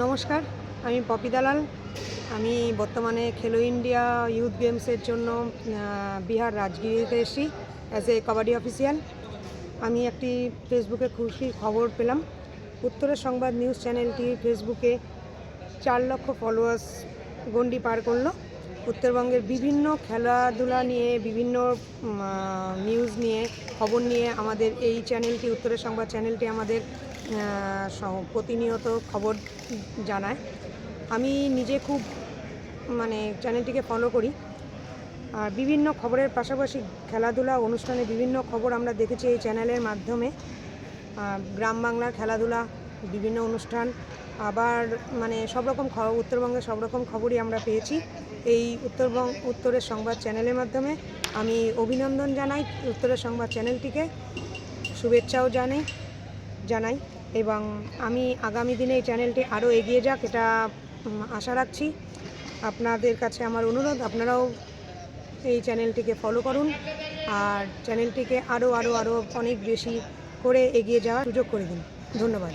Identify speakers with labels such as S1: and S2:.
S1: নমস্কার, আমি পপি দালাল। আমি বর্তমানে খেলো ইন্ডিয়া ইউথ গেমসের জন্য বিহার রাজগিরিতে এসেছি অ্যাজ এ কাবাডি অফিসিয়াল। আমি একটি ফেসবুকে খুশির খবর পেলাম। উত্তরের সংবাদ নিউজ চ্যানেলটি ফেসবুকে 4 লক্ষ ফলোয়ার্স গণ্ডি পার করলো। উত্তরবঙ্গের বিভিন্ন খেলাধুলা নিয়ে, বিভিন্ন নিউজ নিয়ে, খবর নিয়ে আমাদের এই চ্যানেলটি, উত্তরের সংবাদ চ্যানেলটি আমাদের প্রতিনিয়ত খবর জানায়। আমি নিজে খুব চ্যানেলটিকে ফলো করি। আর বিভিন্ন খবরের পাশাপাশি খেলাধুলা অনুষ্ঠানে বিভিন্ন খবর আমরা দেখেছি এই চ্যানেলের মাধ্যমে। গ্রাম বাংলার খেলাধুলা, বিভিন্ন অনুষ্ঠান, আবার সব রকম উত্তরবঙ্গের সব রকম খবরই আমরা পেয়েছি এই উত্তরের সংবাদ চ্যানেলের মাধ্যমে। আমি অভিনন্দন জানাই উত্তরের সংবাদ চ্যানেলটিকে, শুভেচ্ছাও জানাই এবং আমি আগামী দিনে এই চ্যানেলটি আরও এগিয়ে যাক এটা আশা রাখছি। আপনাদের কাছে আমার অনুরোধ, আপনারাও এই চ্যানেলটিকে ফলো করুন আর চ্যানেলটিকে আরও অনেক বেশি করে এগিয়ে যাওয়ার সুযোগ করে দিন। ধন্যবাদ।